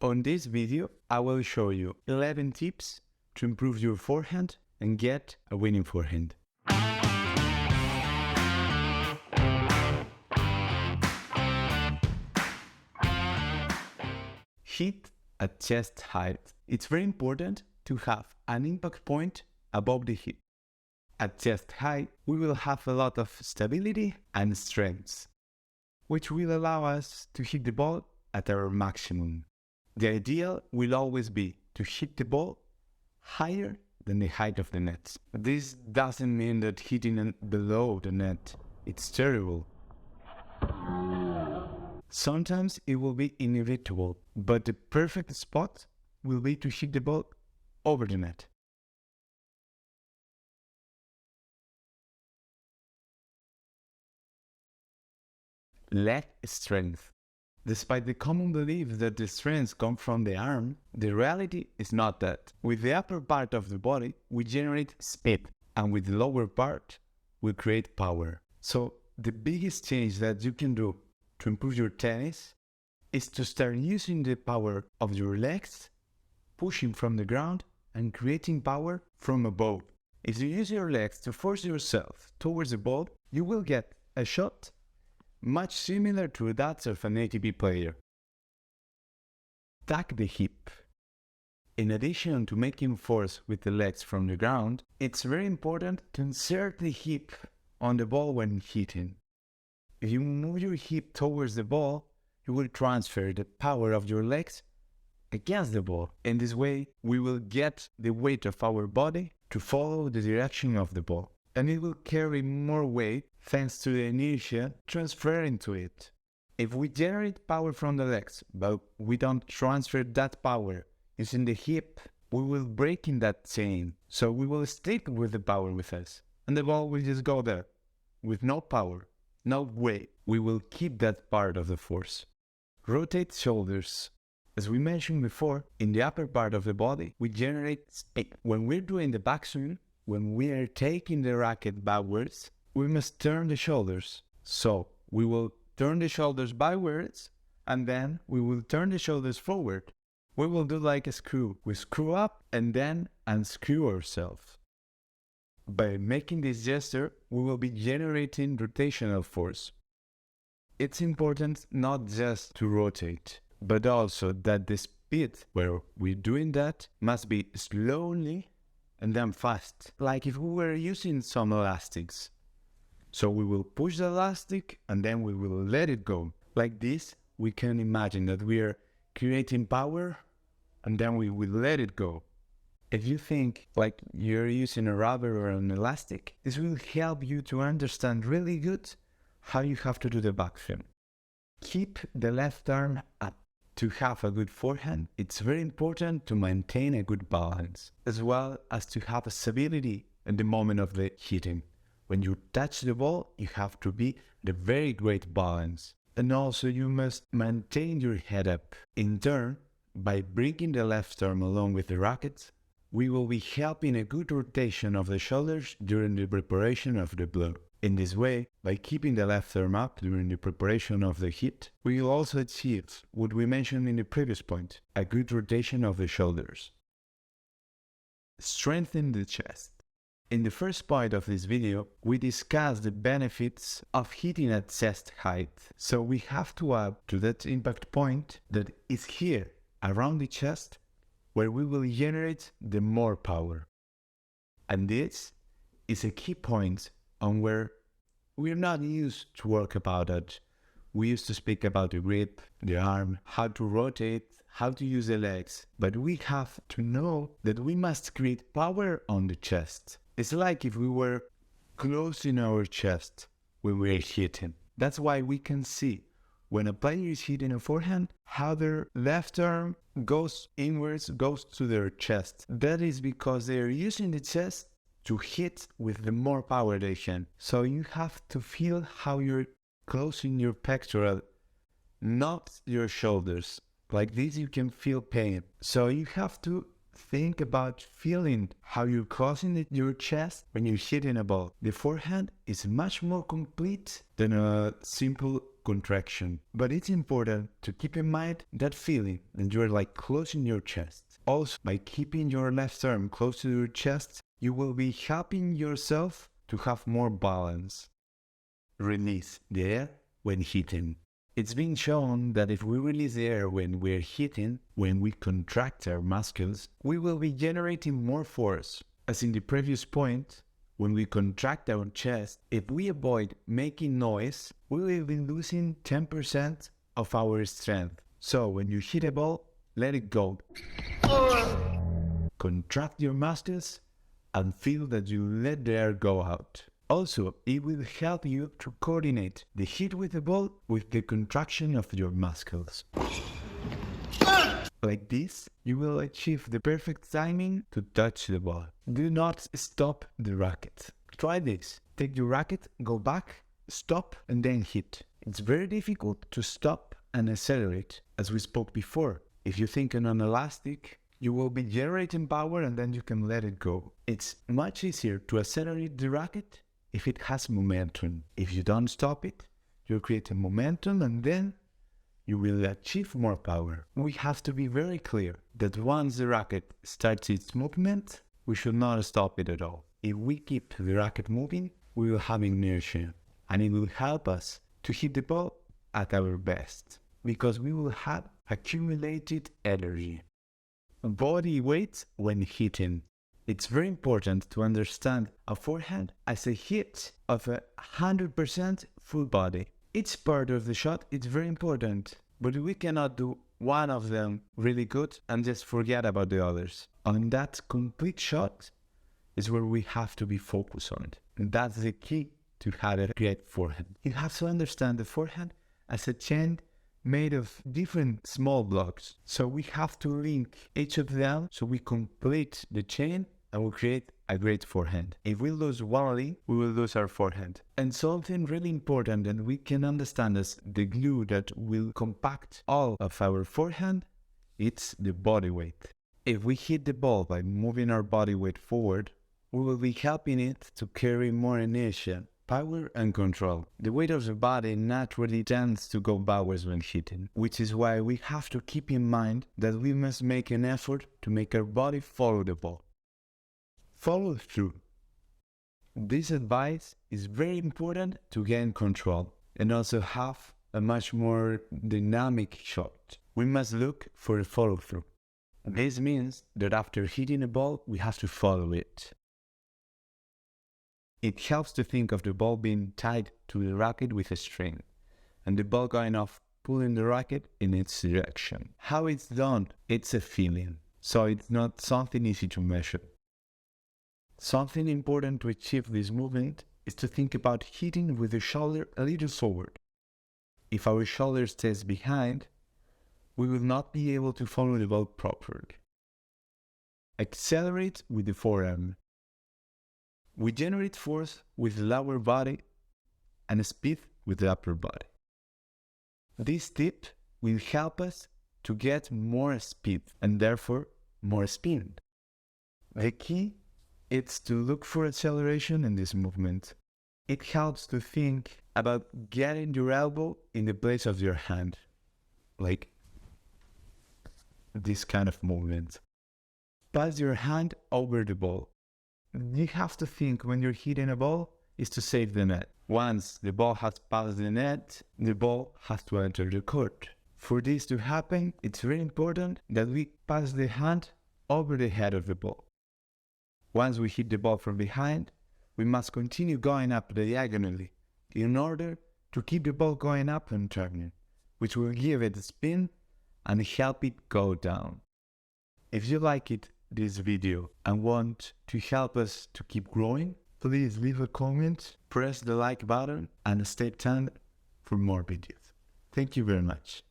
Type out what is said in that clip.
On this video, I will show you 11 tips to improve your forehand and get a winning forehand. Hit at chest height. It's very important to have an impact point above the hip. At chest height, we will have a lot of stability and strength, which will allow us to hit the ball at our maximum. The ideal will always be to hit the ball higher than the height of the net. This doesn't mean that hitting below the net, it's terrible. Sometimes it will be inevitable, but the perfect spot will be to hit the ball over the net. Leg strength. Despite the common belief that the strength comes from the arm, the reality is not that. With the upper part of the body, we generate speed, and with the lower part, we create power. So the biggest change that you can do to improve your tennis is to start using the power of your legs, pushing from the ground and creating power from above. If you use your legs to force yourself towards the ball, you will get a shot much similar to that of an ATP player. Tuck the hip. In addition to making force with the legs from the ground, it's very important to insert the hip on the ball when hitting. If you move your hip towards the ball, you will transfer the power of your legs against the ball. In this way, we will get the weight of our body to follow the direction of the ball, and it will carry more weight thanks to the inertia transferring to it. If we generate power from the legs, but we don't transfer that power using the hip, we will break in that chain. So we will stick with the power with us, and the ball will just go there with no power, no weight. We will keep that part of the force. Rotate shoulders. As we mentioned before, in the upper part of the body, we generate speed. When we're doing the backswing, when we are taking the racket backwards, we must turn the shoulders. So we will turn the shoulders backwards, and then we will turn the shoulders forward. We will do like a screw. We screw up and then unscrew ourselves. By making this gesture, we will be generating rotational force. It's important not just to rotate, but also that the speed where we're doing that must be slowly and then fast, like if we were using some elastics. So we will push the elastic and then we will let it go. Like this, we can imagine that we are creating power and then we will let it go. If you think like you're using a rubber or an elastic, this will help you to understand really good how you have to do the backswing. Keep the left arm up. To have a good forehand, it's very important to maintain a good balance, as well as to have a stability at the moment of the hitting. When you touch the ball, you have to be at a very great balance. And also you must maintain your head up. In turn, by bringing the left arm along with the racket, we will be helping a good rotation of the shoulders during the preparation of the blow. In this way, by keeping the left arm up during the preparation of the hit, we will also achieve what we mentioned in the previous point, a good rotation of the shoulders. Strengthen the chest. In the first part of this video, we discussed the benefits of hitting at chest height. So we have to add to that impact point that is here, around the chest, where we will generate the more power. And this is a key point on where we're not used to work about it. We used to speak about the grip, the arm, how to rotate, how to use the legs, but we have to know that we must create power on the chest. It's like if we were closing our chest when we're hitting. That's why we can see when a player is hitting a forehand, how their left arm goes inwards, goes to their chest. That is because they are using the chest to hit with the more power they can. So you have to feel how you're closing your pectoral, not your shoulders. Like this you can feel pain. So you have to think about feeling how you're closing your chest when you're hitting a ball. The forehand is much more complete than a simple contraction. But it's important to keep in mind that feeling that you're like closing your chest. Also, by keeping your left arm close to your chest, you will be helping yourself to have more balance. Release the air when hitting. It's been shown that if we release the air when we're hitting, when we contract our muscles, we will be generating more force. As in the previous point, when we contract our chest, if we avoid making noise, we will be losing 10% of our strength. So when you hit a ball, let it go. Contract your muscles and feel that you let the air go out. Also, it will help you to coordinate the hit with the ball with the contraction of your muscles. Like this, you will achieve the perfect timing to touch the ball. Do not stop the racket. Try this. Take your racket, go back, stop, and then hit. It's very difficult to stop and accelerate, as we spoke before. If you think on an elastic, you will be generating power and then you can let it go. It's much easier to accelerate the racket if it has momentum. If you don't stop it, you'll create a momentum and then you will achieve more power. We have to be very clear that once the racket starts its movement, we should not stop it at all. If we keep the racket moving, we will have inertia, and it will help us to hit the ball at our best, because we will have accumulated energy. Body weight when hitting. It's very important to understand a forehand as a hit of 100% full body. Each part of the shot is very important, but we cannot do one of them really good and just forget about the others. On that complete shot is where we have to be focused on it. And that's the key to have a great forehand. You have to understand the forehand as a chain made of different small blocks. So we have to link each of them so we complete the chain and we create a great forehand. If we lose one link, we will lose our forehand. And something really important that we can understand as the glue that will compact all of our forehand, it's the body weight. If we hit the ball by moving our body weight forward, we will be helping it to carry more inertia, power and control. The weight of the body naturally tends to go backwards when hitting, which is why we have to keep in mind that we must make an effort to make our body follow the ball. Follow through. This advice is very important to gain control and also have a much more dynamic shot. We must look for a follow through. This means that after hitting a ball, we have to follow it. It helps to think of the ball being tied to the racket with a string, and the ball going off, pulling the racket in its direction. How it's done, it's a feeling, so it's not something easy to measure. Something important to achieve this movement is to think about hitting with the shoulder a little forward. If our shoulder stays behind, we will not be able to follow the ball properly. Accelerate with the forearm. We generate force with the lower body and speed with the upper body. This tip will help us to get more speed and therefore more spin. The key is to look for acceleration in this movement. It helps to think about getting your elbow in the place of your hand, like this kind of movement. Pass your hand over the ball. You have to think when you're hitting a ball is to save the net. Once the ball has passed the net, the ball has to enter the court. For this to happen, it's very important that we pass the hand over the head of the ball. Once we hit the ball from behind, we must continue going up diagonally in order to keep the ball going up and turning, which will give it a spin and help it go down. If you like this video and want to help us to keep growing, please leave a comment, press the like button, and stay tuned for more videos. Thank you very much.